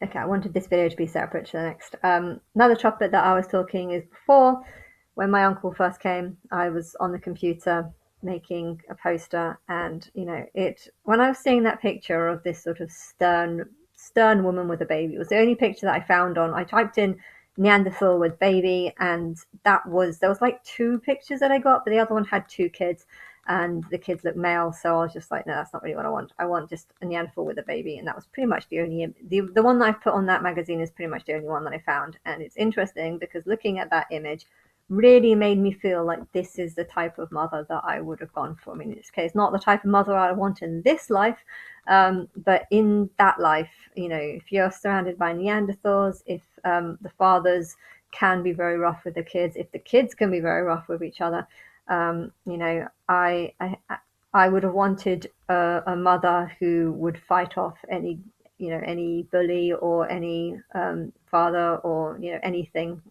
Okay, I wanted this video to be separate to the next. Another topic that I was talking is before, when my uncle first came, I was on the computer making a poster, and it. When I was seeing that picture of this sort of stern woman with a baby, it was the only picture that I found on. I typed in Neanderthal with baby, and there was like two pictures that I got, but the other one had two kids, and the kids look male. So I was just like, no, that's not really what I want. I want just a Neanderthal with a baby, and that was pretty much the only the one that I've put on that magazine is pretty much the only one that I found. And it's interesting because looking at that image really made me feel like this is the type of mother that I would have gone for. I mean, in this case, not the type of mother I want in this life, but in that life, if you're surrounded by Neanderthals, if the fathers can be very rough with the kids, if the kids can be very rough with each other, I would have wanted a mother who would fight off any bully or any father or anything.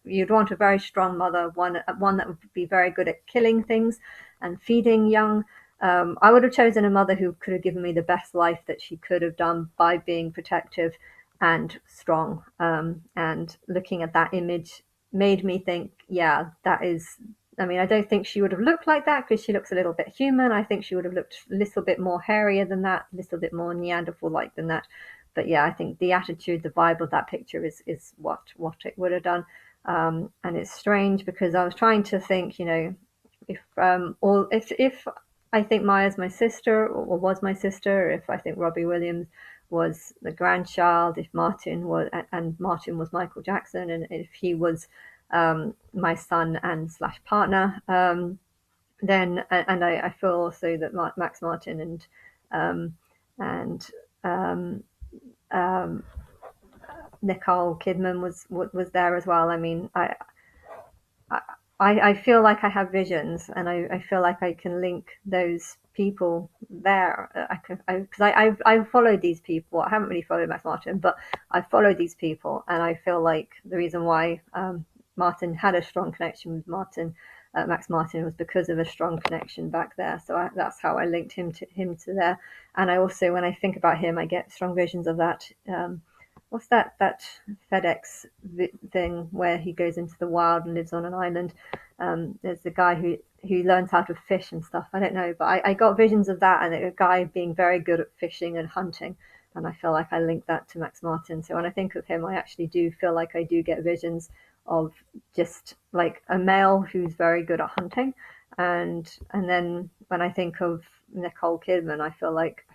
You'd want a very strong mother, one that would be very good at killing things and feeding young. I would have chosen a mother who could have given me the best life that she could have done by being protective and strong. And looking at that image made me think, yeah, that is. I mean, I don't think she would have looked like that because she looks a little bit human. I think she would have looked a little bit more hairier than that, a little bit more Neanderthal-like than that. But yeah, I think the attitude, the vibe of that picture is what it would have done. And it's strange because I was trying to think, if I think Maya's my sister or was my sister, if I think Robbie Williams was the grandchild, if Martin was and Martin was Michael Jackson, and if he was my son and slash partner, then and I feel also that Max Martin and um, um, Nicole Kidman was there as well. I mean, I, I feel like I have visions, and I feel like I can link those people there. Because I've followed these people. I haven't really followed Max Martin, but I followed these people, and I feel like the reason why Martin had a strong connection with Max Martin was because of a strong connection back there. So that's how I linked him to there. And I also, when I think about him, I get strong visions of that. What's that FedEx thing where he goes into the wild and lives on an island? There's a guy who learns how to fish and stuff. I don't know, but I got visions of that and a guy being very good at fishing and hunting. And I feel like I link that to Max Martin. So when I think of him, I actually do feel like I do get visions of just like a male who's very good at hunting. And then when I think of Nicole Kidman, I feel like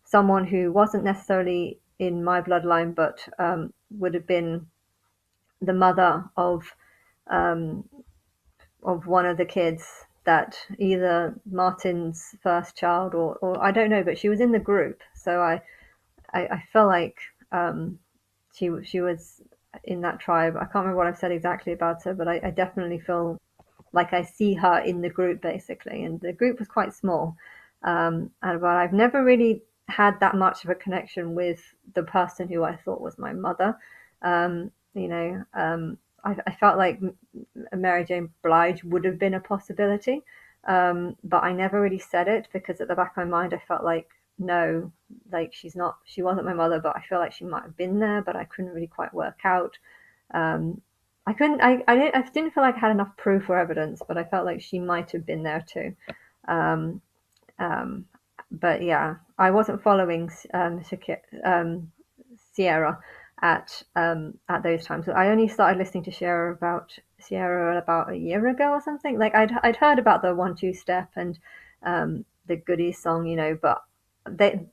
someone who wasn't necessarily in my bloodline, but would have been the mother um, of one of the kids that either Martin's first child or I don't know, but she was in the group, so I feel like she was in that tribe. I can't remember what I've said exactly about her, but I definitely feel like I see her in the group basically, and the group was quite small. And but I've never really had that much of a connection with the person who I thought was my mother. I felt like Mary Jane Blige would have been a possibility, but I never really said it because at the back of my mind I felt like no, like she wasn't my mother, but I feel like she might have been there, but I couldn't really quite work out. Um, I couldn't. I didn't feel like I had enough proof or evidence, but I felt like she might have been there too. Um, um, but yeah, I wasn't following Sierra at those times. So I only started listening to Sierra about a year ago or something. Like I'd heard about the 1 2 step and the Goodies song, but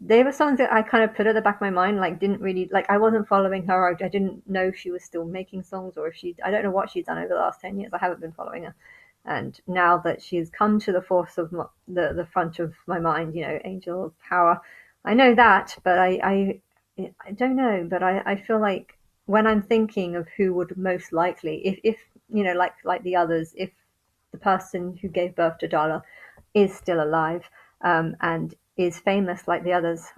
they were songs that I kind of put at the back of my mind, like didn't really like I wasn't following her. I didn't know if she was still making songs or if I don't know what she's done over the last 10 years. I haven't been following her. And now that she's come to the force of the front of my mind, Angel of Power, I know that, but I don't know, but I feel like when I'm thinking of who would most likely, if like the others, if the person who gave birth to Darla is still alive, and is famous like the others,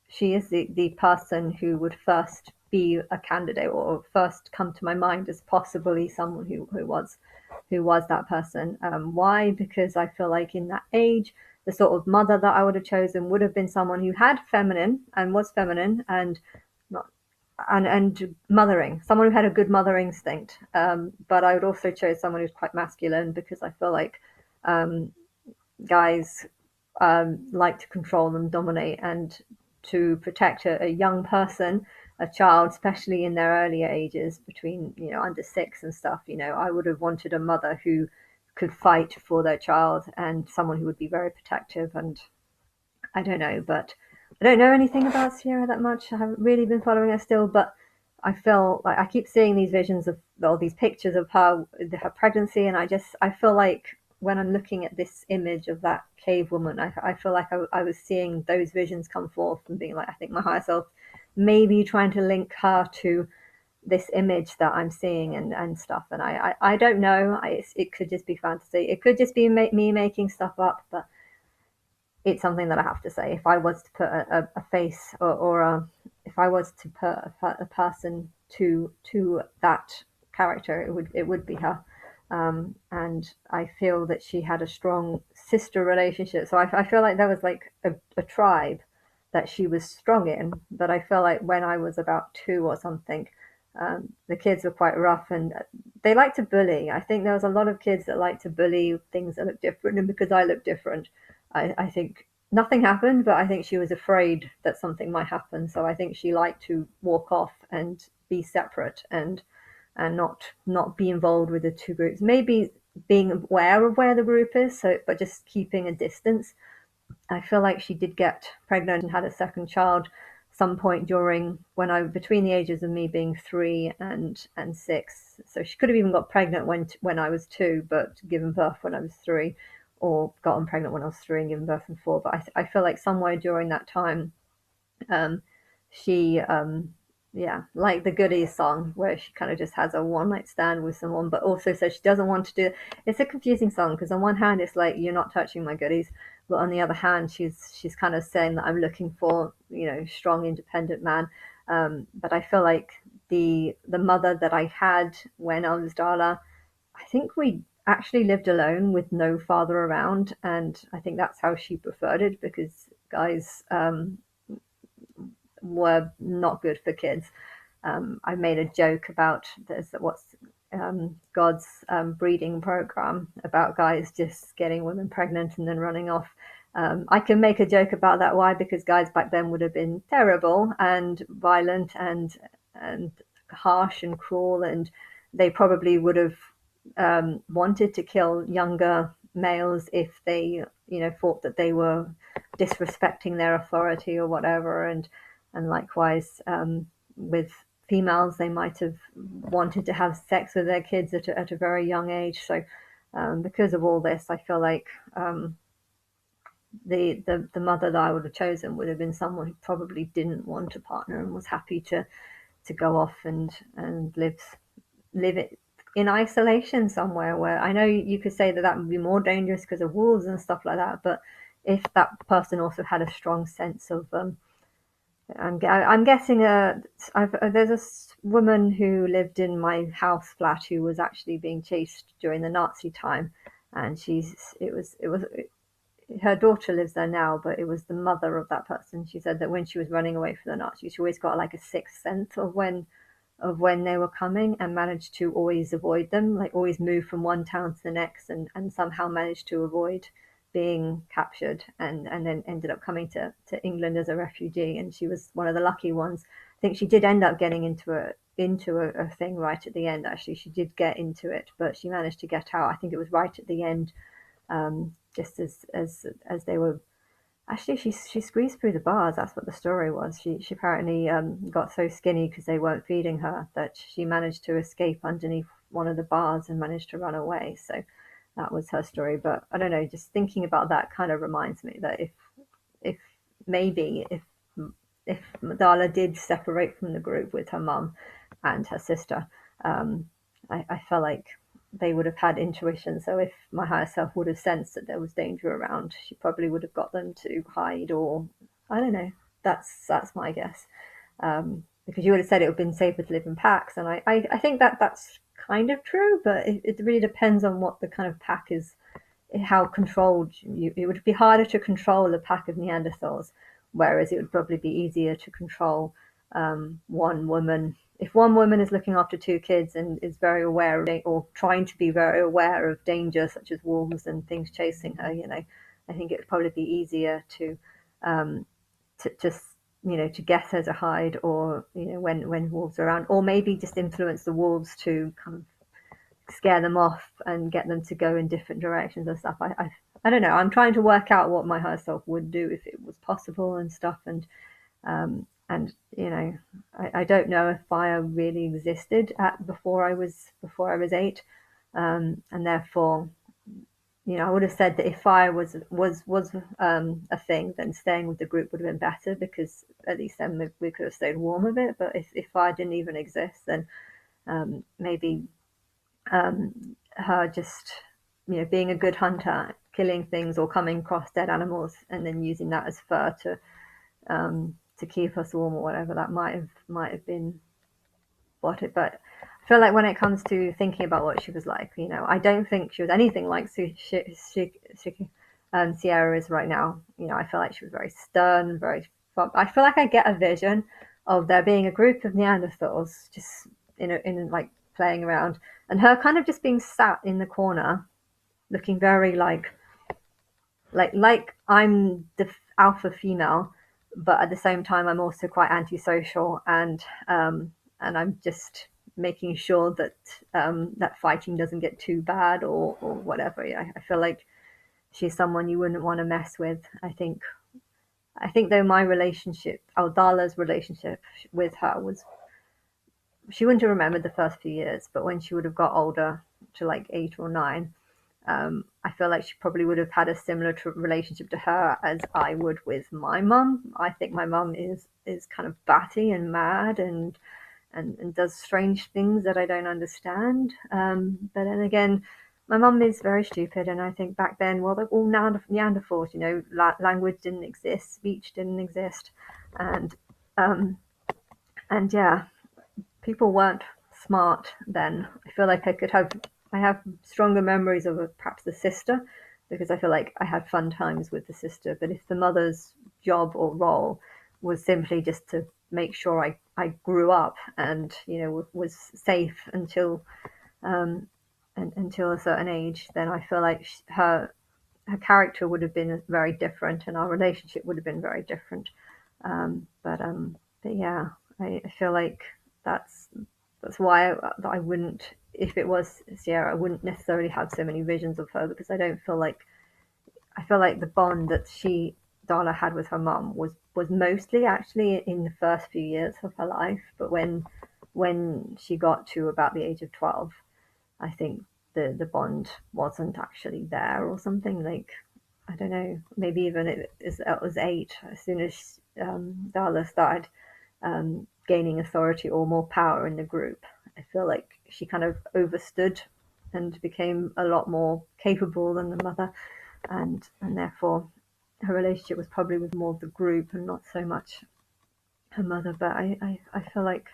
she is the person who would first be a candidate or first come to my mind as possibly someone who was that person. Why? Because I feel like in that age, the sort of mother that I would have chosen would have been someone who had feminine and was feminine and not and mothering, someone who had a good mother instinct. But I would also choose someone who's quite masculine because I feel like um, guys like to control and dominate, and to protect a young person, a child, especially in their earlier ages, between under 6 and stuff. I would have wanted a mother who could fight for their child and someone who would be very protective. And I don't know, but I don't know anything about Sierra that much. I haven't really been following her still, but I feel like I keep seeing these visions of, or these pictures of her pregnancy, and I feel like when I'm looking at this image of that cave woman, I feel like I was seeing those visions come forth and being like, I think my higher self maybe trying to link her to this image that I'm seeing and stuff. And I don't know. It could just be fantasy. It could just be me making stuff up, but it's something that I have to say. If I was to put a face, if I was to put a person to that character, it would be her. And I feel that she had a strong sister relationship. So I feel like there was like a tribe that she was strong in. But I feel like when I was about 2 or something, the kids were quite rough and they like to bully. I think there was a lot of kids that like to bully things that look different, and because I look different, I think nothing happened, but I think she was afraid that something might happen. So I think she liked to walk off and be separate and not be involved with the two groups. Maybe being aware of where the group is, so but just keeping a distance. I feel like she did get pregnant and had a second child some point during when I between the ages of me being 3 and 6. So she could have even got pregnant when I was 2, but given birth when I was 3, or gotten pregnant when I was 3 and given birth in 4. But I feel like somewhere during that time, um, she yeah, like the Goodies song where she kind of just has a one night stand with someone, but also says she doesn't want to do it. It's a confusing song because on one hand it's like you're not touching my goodies, but on the other hand she's kind of saying that I'm looking for strong independent man. But I feel like the mother that I had when I was Darla, I think we actually lived alone with no father around, and I think that's how she preferred it because guys were not good for kids. I made a joke about this, what's God's breeding program about guys just getting women pregnant and then running off. I can make a joke about that. Why? Because guys back then would have been terrible and violent and harsh and cruel, and they probably would have wanted to kill younger males if they thought that they were disrespecting their authority or whatever. And likewise with females, they might have wanted to have sex with their kids at a very young age. So because of all this, I feel like the mother that I would have chosen would have been someone who probably didn't want a partner and was happy to go off and live it in isolation somewhere. Where I know you could say that would be more dangerous because of wolves and stuff like that, but if that person also had a strong sense of I'm guessing there's a woman who lived in my house flat who was actually being chased during the Nazi time, and it was her daughter lives there now, but it was the mother of that person. She said that when she was running away from the Nazis, she always got like a sixth sense of when they were coming and managed to always avoid them, like always move from one town to the next and somehow managed to avoid being captured and then ended up coming to England as a refugee. And she was one of the lucky ones. I think she did end up getting into a thing right at the end. Actually, she did get into it, but she managed to get out. I think it was right at the end, just as they were. Actually, she squeezed through the bars. That's what the story was. She apparently got so skinny because they weren't feeding her that she managed to escape underneath one of the bars and managed to run away. So that was her story. But I don't know. Just thinking about that kind of reminds me that if maybe if Madala did separate from the group with her mum and her sister, um, I felt like they would have had intuition. So if my higher self would have sensed that there was danger around, she probably would have got them to hide, or I don't know. That's my guess. Because you would have said it would have been safer to live in packs, and I think that that's kind of true, but it really depends on what the kind of pack is how controlled it would be harder to control a pack of Neanderthals, whereas it would probably be easier to control one woman. If one woman is looking after two kids and is very aware of, or trying to be very aware of danger, such as wolves and things chasing her, I think it would probably be easier um, to just to get her to hide, or when wolves are around, or maybe just influence the wolves to kind of scare them off and get them to go in different directions and stuff. I don't know. I'm trying to work out what my higher self would do if it was possible and stuff. And I don't know if fire really existed before I was 8, and therefore I would have said that if fire was a thing, then staying with the group would have been better, because at least then we could have stayed warm a bit. But if fire didn't even exist, then maybe her just being a good hunter, killing things or coming across dead animals and then using that as fur to keep us warm or whatever, that might have been what it. But I feel like when it comes to thinking about what she was like, I don't think she was anything like Sierra is right now. I feel like she was very stern, very. I feel like I get a vision of there being a group of Neanderthals just in like playing around, and her kind of just being sat in the corner, looking very like I'm the alpha female, but at the same time I'm also quite antisocial, and I'm just making sure that that fighting doesn't get too bad or whatever. Yeah, I feel like she's someone you wouldn't want to mess with. I think though my relationship, Aldala's relationship with her was, she wouldn't have remembered the first few years, but when she would have got older to like 8 or 9, I feel like she probably would have had a similar relationship to her as I would with my mum. I think my mum is kind of batty and mad and does strange things that I don't understand. But then again, my mum is very stupid, and I think back then, well, they're all Neanderthals. Language didn't exist, speech didn't exist, and um, and yeah, people weren't smart then. I feel like I have stronger memories of perhaps the sister, because I feel like I had fun times with the sister. But if the mother's job or role was simply just to make sure I grew up and was safe until a certain age, then I feel like her character would have been very different, and our relationship would have been very different. But yeah, I feel like that's that's why I wouldn't, if it was Sierra, I wouldn't necessarily have so many visions of her, because I feel like the bond that Darla had with her mum was mostly actually in the first few years of her life. But when she got to about the age of 12, I think the bond wasn't actually there or something. Like, I don't know, maybe even it was 8. As soon as Darla started gaining authority or more power in the group, I feel like she kind of overstood and became a lot more capable than the mother, and therefore her relationship was probably with more of the group and not so much her mother. But I feel like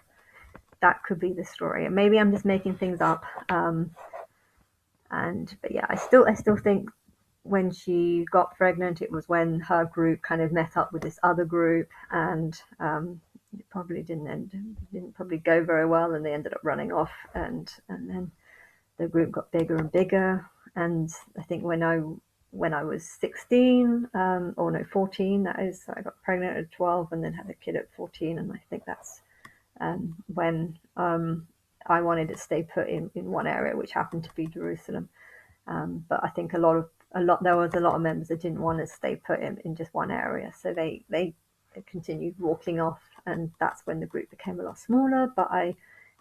that could be the story. And maybe I'm just making things up. But yeah, I still think when she got pregnant, it was when her group kind of met up with this other group, and it probably didn't probably go very well, and they ended up running off, and then the group got bigger and bigger. And I think when I was 16, or no, 14, that is, I got pregnant at 12 and then had a kid at 14, and I think that's when I wanted to stay put in one area, which happened to be Jerusalem. But I think there was a lot of members that didn't want to stay put in just one area, so they continued walking off, and that's when the group became a lot smaller. But I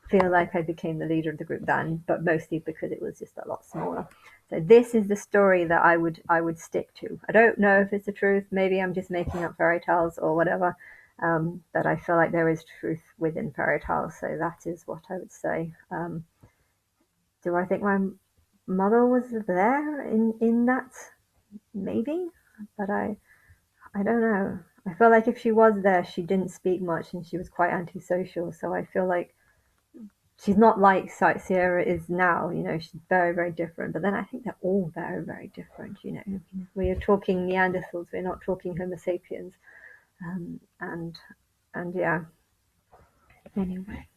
feel like I became the leader of the group then, but mostly because it was just a lot smaller. So this is the story that I would stick to. I don't know if it's the truth. Maybe I'm just making up fairy tales or whatever. But I feel like there is truth within fairy tales, so that is what I would say. Do I think my mother was there in that? Maybe, but I don't know. I feel like if she was there, she didn't speak much and she was quite antisocial. So I feel like she's not like Sierra is now. She's very, very different. But then I think they're all very, very different. We are talking Neanderthals. We're not talking Homo sapiens. And yeah. Anyway.